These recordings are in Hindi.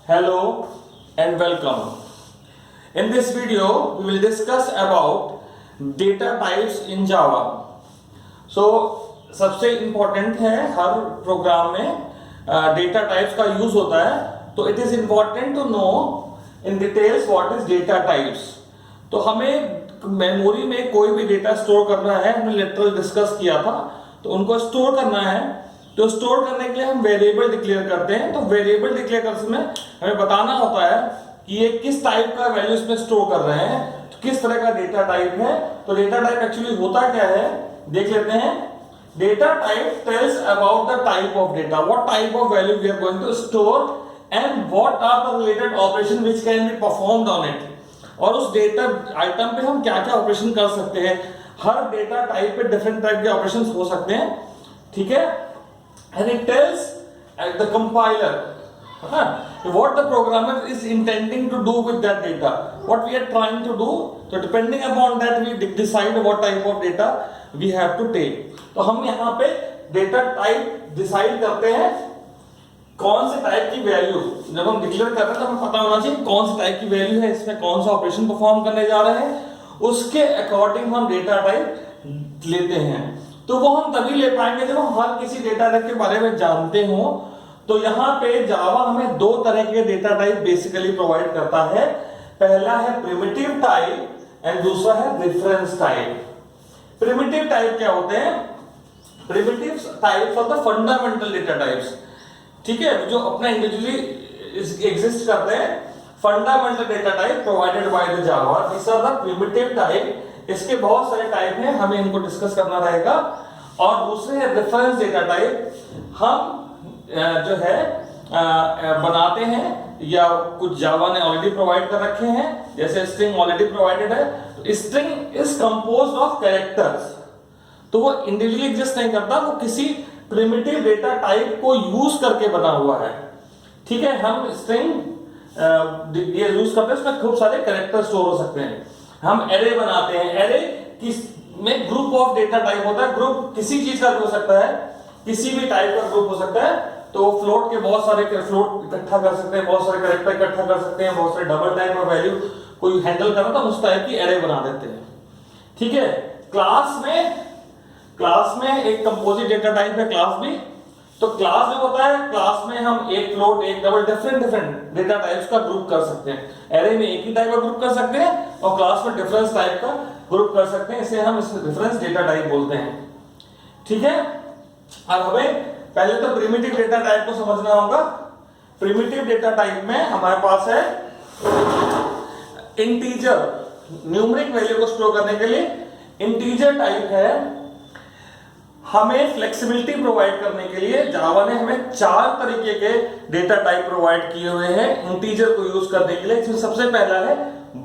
Hello and welcome. In this video, we will discuss about data types in Java. So, सबसे इम्पोर्टेंट है हर प्रोग्राम में डेटा टाइप्स का यूज होता है, तो it is important to know in details what is data types. तो हमें मेमोरी में कोई भी डेटा स्टोर करना है, हमने लिटरल डिस्कस किया था, तो उनको स्टोर करना है. तो स्टोर करने के लिए हम वेरिएबल डिक्लेयर करते हैं. तो वेरिएबल डिक्लेयर करने में हमें बताना होता है कि ये किस टाइप का वैल्यू इसमें स्टोर कर रहे हैं, तो किस तरह का डेटा टाइप है. तो डेटा टाइप एक्चुअली होता क्या है देख लेते हैं. Data type tells about the type of data, what type of value we are going to store and what are the related operation which can be performed on it. और उस डेटा आइटम पे हम क्या क्या ऑपरेशन कर सकते हैं. हर डेटा टाइप पे डिफरेंट टाइप के ऑपरेशंस हो सकते हैं, ठीक है. And it tells the compiler what the programmer is intending to do with that data, what we are trying to do. So depending upon that we decide what type of data we have to take. तो हम यहाँ पे डेटा टाइप डिसाइड करते हैं कौन से टाइप की वैल्यू. जब हम डिक्लेयर कर रहे हैं तो हमें पता होना चाहिए कौन से टाइप की वैल्यू है, इसमें कौन सा ऑपरेशन परफॉर्म करने जा रहे हैं, उसके अकॉर्डिंग हम डेटा टाइप लेते हैं. तो वो हम तभी ले पाएंगे जब हम हर किसी डेटा टाइप के बारे में जानते हो. तो यहाँ पे जावा हमें दो तरह के डेटा टाइप बेसिकली प्रोवाइड करता है. पहला है प्रिमिटिव टाइप एंड दूसरा है रेफरेंस टाइप. प्रिमिटिव टाइप क्या होते हैं? Primitive types are the fundamental data types, ठीक है, जो अपना इंडिविजुअली एग्जिस्ट करते हैं. Fundamental data type provided by the Java, this are the primitive type. इसके बहुत सारे टाइप हैं, हमें इनको डिस्कस करना रहेगा. और दूसरे है रेफरेंस डेटा टाइप. हम जो है बनाते हैं या कुछ जावा ने ऑलरेडी प्रोवाइड कर रखे हैं, जैसे स्ट्रिंग ऑलरेडी प्रोवाइडेड है. तो string is composed of characters, तो वो इंडिविजुअली एग्जिस्ट नहीं करता, वो किसी प्रिमिटिव डेटा टाइप को यूज करके बना हुआ है, ठीक है. हम स्ट्रिंग ये यूज करते हैं, उसमें खूब सारे कैरेक्टर स्टोर हो सकते हैं. हम एरे बनाते हैं, एरे में ग्रुप ऑफ डेटा टाइप होता है. ग्रुप किसी चीज का भी हो सकता है, किसी भी टाइप का ग्रुप हो सकता है. तो फ्लोट के बहुत सारे फ्लोट इकट्ठा कर सकते हैं, बहुत सारे कैरेक्टर इकट्ठा कर सकते हैं, बहुत सारे डबल टाइप ऑफ वैल्यू कोई हैंडल करना, तो उस टाइप की एरे बना देते हैं, ठीक है. क्लास में एक कंपोजिट डेटा टाइप है क्लास भी. तो क्लास में होता है, क्लास में हम एक फ्लोट एक डबल डिफरेंट डेटा टाइप्स का ग्रुप कर सकते हैं. एरे में एक ही टाइप का ग्रुप कर सकते हैं और क्लास में डिफरेंस टाइप का ग्रुप कर सकते हैं. इसे हम डिफरेंस डेटा टाइप बोलते हैं, ठीक है. अब हमें पहले तो प्रिमिटिव डेटा टाइप को समझना होगा. प्रिमिटिव डेटा टाइप में हमारे पास है इंटीजर, न्यूमेरिक वैल्यू को स्टोर करने के लिए इंटीजर टाइप है. हमें फ्लेक्सिबिलिटी प्रोवाइड करने के लिए जावा ने हमें 4 तरीके के डेटा टाइप प्रोवाइड किए हुए हैं इंटीजर को यूज करने के लिए. इसमें सबसे पहला है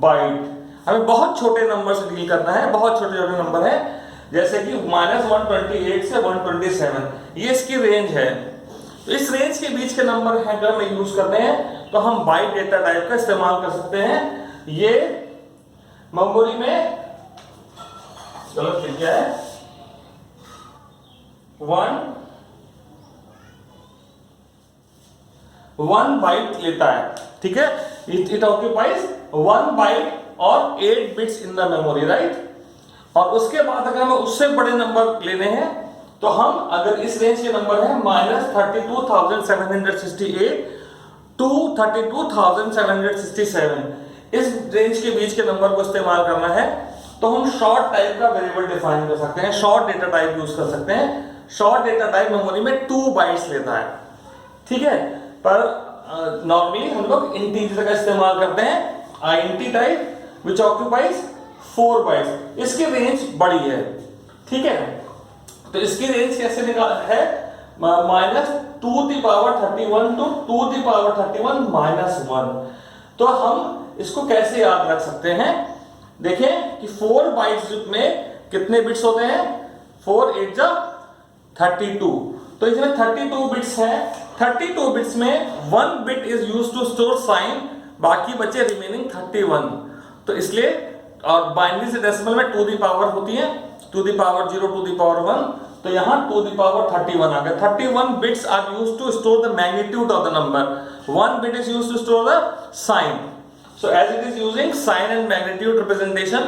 बाइट. हमें बहुत छोटे नंबर से डील करना है, बहुत छोटे छोटे नंबर है, जैसे कि -128 से 127, ये इसकी रेंज है. तो इस रेंज के बीच के नंबर है अगर हमें यूज करने हैं तो हम बाइट डेटा टाइप का इस्तेमाल कर सकते हैं. ये मेमोरी में गलत लिख गया है, 1 बाइट लेता है, ठीक है. इट ऑक्यूपाइज 1 बाइट और 8 bits in the memory, right. और उसके बाद अगर हमें उससे बड़े नंबर लेने हैं तो हम अगर इस रेंज के नंबर है -32,768 टू 32,767, इस रेंज के बीच के नंबर को इस्तेमाल करना है तो हम शॉर्ट टाइप का वेरिएबल डिफाइन कर सकते हैं, शॉर्ट डेटा टाइप यूज कर सकते हैं. शॉर्ट डेटा टाइप मेमोरी में 2 बाइट्स लेता है, ठीक है. पर नॉर्मली हम लोग इंटीजर का इस्तेमाल करते हैं, INT type which occupies 4 bytes. इसकी रेंज बड़ी है, ठीक है. तो इसकी रेंज कैसे निकाल है, -231 to 231 -1. तो हम इसको कैसे याद रख सकते हैं. देखें कि 4 बाइट्स में कितने बिट्स होते हैं, 4 8 जा 32. तो इसमें 32 बिट्स है. 32 बिट्स में 1 bit is used to store sign, बाकी बचे रिमेनिंग 31. तो इसलिए और बाइनरी से डेसिमल में 2 दी पावर होती है, 2 दी पावर 0 2 दी पावर 1. तो तो यहाँ टू द पावर 31 आ गया। 31 bits are used to store the magnitude of the number, 1 bit is used to store the sign. So as it is using sign and magnitude representation,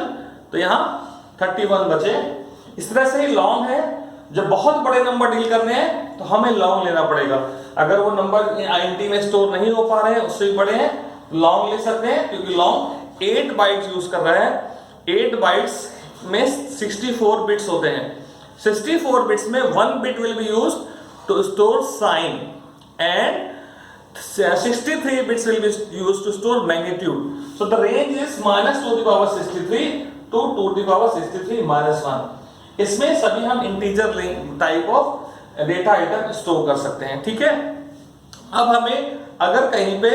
तो यहाँ 31 बचे। इस तरह से ही लॉन्ग है, जब बहुत बड़े नंबर डील करने हैं तो हमें लॉन्ग लेना पड़ेगा। अगर वो नंबर आईएनटी में स्टोर नहीं हो पा रहे हैं, उससे भी बड़े हैं, लॉन्ग ले सकते हैं, क्योंकि लॉन्ग 8 बाइट्स यूज कर रहा है। 8 बाइट्स में 64 बिट्स होते हैं। 64 bits में 1 bit will be used to store sign and 63 bits will be used to store magnitude. So the range is minus 2 to the power 63 to 2 to the power 63 minus 1. इसमें सभी हम integer type of data item store कर सकते हैं। ठीक है, अब हमें अगर कहीं पे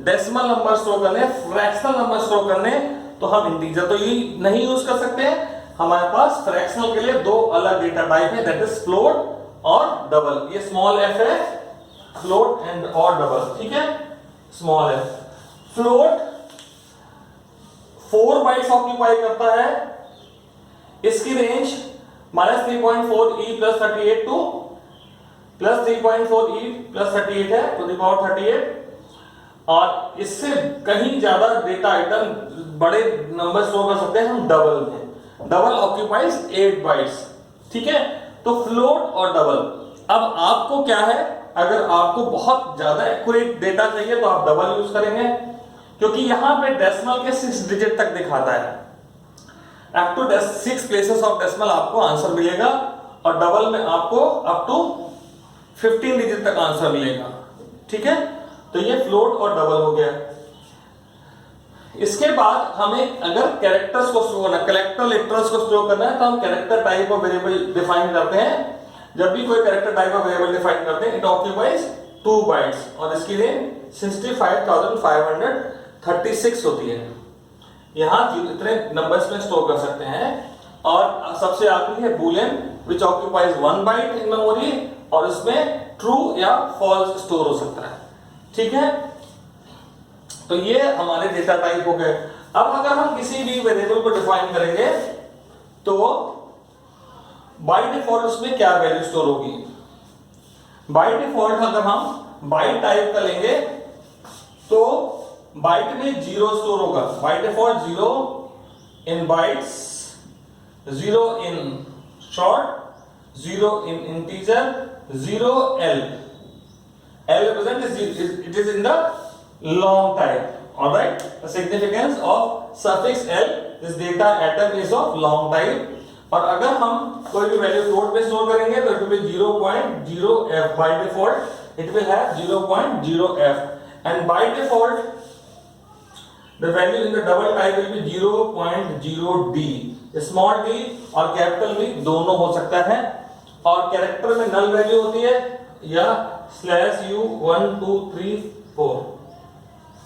डेसिमल नंबर स्टोर करने, फ्रैक्शनल नंबर स्टोर करने, तो हम इंटीजर तो ये नहीं यूज कर सकते हैं। हमारे पास फ्रैक्शनल के लिए दो अलग डेटा टाइप है, दैट इज फ्लोट और डबल। ये स्मॉल एफ है, फ्लोट एंड और डबल। ठीक है, small F float 4 bytes occupy करता है। इसकी range -3.4 e plus 38 to +3.4 e plus 38 है, टू द पावर 38। और इससे कहीं ज्यादा डेटा आइटम बड़े नंबर स्टोर कर सकते हैं हम डबल में। Double occupies 8 bytes. ठीक है, तो फ्लोट और डबल। अब आपको क्या है, अगर आपको बहुत ज्यादा एक्यूरेट डेटा चाहिए तो आप डबल यूज करेंगे, क्योंकि यहां पे डेसिमल के 6 डिजिट तक दिखाता है। Up to 6 places of decimal आपको आंसर मिलेगा, और डबल में आपको अप टू 15 डिजिट तक आंसर मिलेगा। ठीक है, तो ये फ्लोट और डबल हो गया। इसके बाद हमें अगर कैरेक्टर्स को स्टोर करना, कैरेक्टर लिटरल्स को स्टोर करना है, तो हम character type of variable define करते हैं। जब भी कोई character type of variable define करते हैं, इट ऑक्यूपाइज 2 बाइट्स, और इसकी रेंज 65,536 होती है। यहां इतने नंबर्स में स्टोर कर सकते हैं। और सबसे आखिरी है boolean, which occupies 1 byte in memory, और इसमें ट्रू या फॉल्स स्टोर हो सकता है। ठीक है, तो ये हमारे डेटा टाइप हो गए। अब अगर हम किसी भी वेरिएबल को डिफाइन करेंगे तो बाय डिफॉल्ट उसमें क्या वैल्यू स्टोर होगी। बाय डिफॉल्ट अगर हम बाइट टाइप का लेंगे तो बाइट में 0 स्टोर होगा। By default 0 in bytes, 0 in short, 0 in integer, 0 L represent it is in the long type. All right, the significance of suffix L, this data atom is of long type. और अगर हम कोई भी वैल्यू फ्लोट में स्टोर करेंगे तो it will be 0.0f by default it will have 0.0f, and by default the value in the double type will be 0.0d. Small d और कैपिटल d दोनों हो सकता है, और कैरेक्टर में नल वैल्यू होती है या /u 1 2 3 4।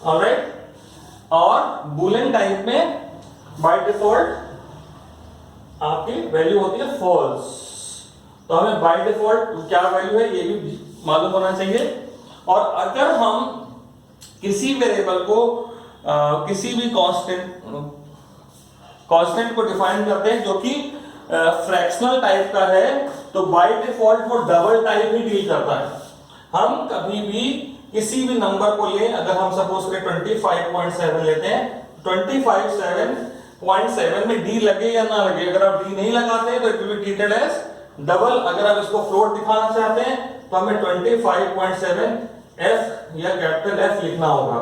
ऑलराइट, और बूलियन टाइप में बाय डिफॉल्ट आपकी वैल्यू होती है फॉल्स। तो हमें बाय डिफॉल्ट क्या वैल्यू है ये भी मालूम होना चाहिए। और अगर हम किसी वेरिएबल को किसी भी कांस्टेंट को डिफाइन करते हैं जो कि फ्रैक्शनल टाइप का है, तो बाय डिफॉल्ट वो डबल टाइप ही डील करता है। हम कभी भी किसी भी नंबर को लें, अगर हम सपोज करें 25.7 लेते हैं, 25.7 में डी लगे या ना लगे, अगर आप डी नहीं लगाते हैं तो it will be treated as double. अगर आप इसको फ्लोट दिखाना चाहते हैं तो हमें 25.7 F या कैपिटल F लिखना होगा,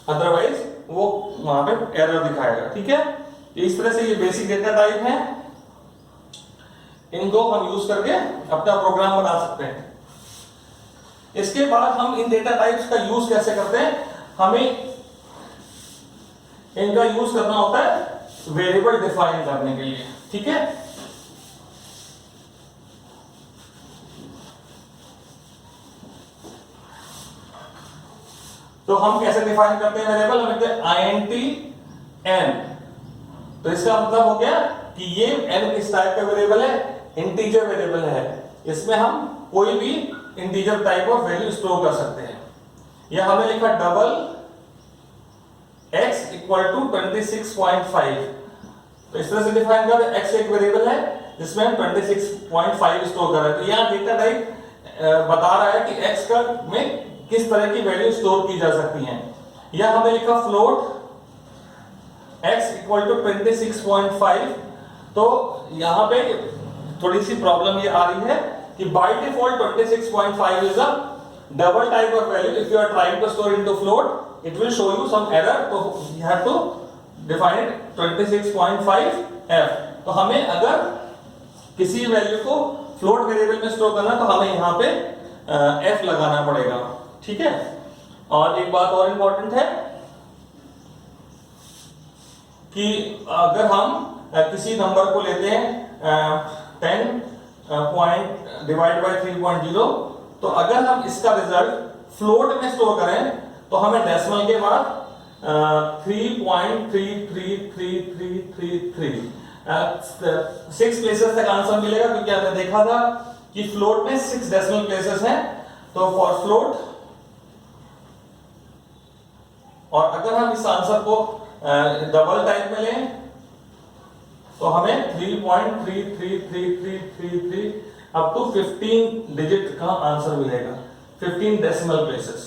अदरवाइज वो वहां पे एरर दिखाएगा। ठीक है, इस तरह से ये बेसिक डेटा टाइप है, इनको हम यूज करके अपना प्रोग्राम बना सकते हैं। इसके बाद हम इन डेटा टाइप्स का यूज कैसे करते हैं, हमें इनका यूज करना होता है वेरिएबल डिफाइन करने के लिए। ठीक है, तो हम कैसे डिफाइन करते हैं वेरिएबल, हम लिखते हैं int n। तो इसका मतलब हो गया कि ये n किस टाइप का वेरिएबल है, इंटीजर वेरिएबल है। इसमें हम कोई भी integer type of value store कर सकते हैं। या हमें लिखा डबल x इक्वल टू 26.5। तो इस तरह से डिफाइन कर, x एक वेरिएबल है, जिसमें हम 26.5 स्टोर कर रहे हैं। तो यहाँ डेटा टाइप बता रहा है कि x का में किस तरह की वैल्यू स्टोर की जा सकती हैं। या हमें लिखा फ्लोट x इक्वल टू 26.5। तो यहाँ पे थोड़ी सी प्रॉब्लम ये आ रही है कि by default 26.5 is a double type of value. If you are trying to store into float it will show you some error, तो you have to define it 26.5 f। तो हमें अगर किसी वैल्यू को फ्लोट वेरिएबल में स्टोर करना तो हमें यहाँ पे f लगाना पड़ेगा, ठीक है। और एक बात और इंपॉर्टेंट है कि अगर हम किसी नंबर को लेते हैं 10 पॉइंट डिवाइड बाय 3.0, तो अगर हम इसका रिजल्ट फ्लोट में स्टोर करें तो हमें डेसिमल के बाद 3.33333 6 प्लेसेस तक आंसर मिलेगा, क्योंकि हमने देखा था कि फ्लोट में 6 डेसिमल प्लेसेस हैं। तो फॉर फ्लोट, और अगर हम इस आंसर को डबल टाइप में लें तो हमें 3.33333 अप टू 15 डिजिट का आंसर मिलेगा, 15 डेसिमल प्लेसेस।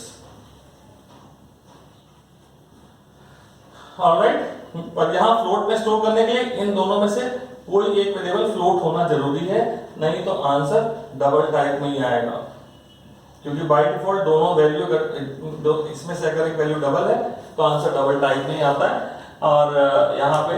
ऑलराइट, पर यहां फ्लोट में स्टोर करने के लिए इन दोनों में से कोई एक वेरिएबल फ्लोट होना जरूरी है, नहीं तो आंसर डबल टाइप में ही आएगा। क्योंकि बाय डिफॉल्ट दोनों वैल्यू इसमें से अगर एक वैल्यू डबल है तो आंसर डबल टाइप में ही आता है। और यहाँ पे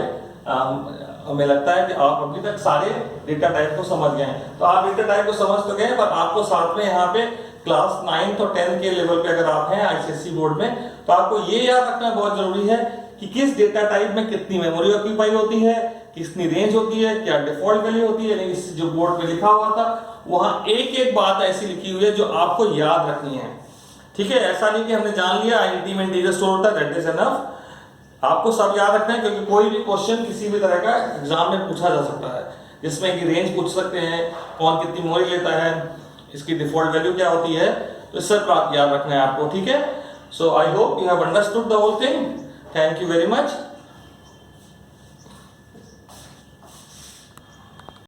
हमें लगता है कि आप अभी तक सारे डेटा टाइप को समझ गए हैं। तो आप डेटा टाइप को समझ तो गए, पर आपको साथ में यहाँ पे क्लास 9 और 10 के लेवल पे अगर आप हैं आईसीएसई बोर्ड में, तो आपको ये याद रखना बहुत जरूरी है कि किस डेटा टाइप में कितनी मेमोरी ऑक्यूपाई होती है, कितनी रेंज होती है, क्या डिफॉल्ट वैल्यू होती है। इस जो बोर्ड पे लिखा हुआ था वहां एक एक बात ऐसी लिखी हुई है जो आपको याद रखनी है, ठीक है। ऐसा नहीं कि हमने जान लिया आईडेंटिटी में इंटीजर स्टोर होता है, दैट इज एनफ। आपको सब याद रखना है, क्योंकि कोई भी क्वेश्चन किसी भी तरह का एग्जाम में पूछा जा सकता है, जिसमें कि रेंज पूछ सकते हैं, कौन कितनी मेमोरी लेता है, इसकी डिफॉल्ट वैल्यू क्या होती है, तो सब बात याद रखना है आपको, ठीक है। So I hope you have understood the whole thing. Thank you very much.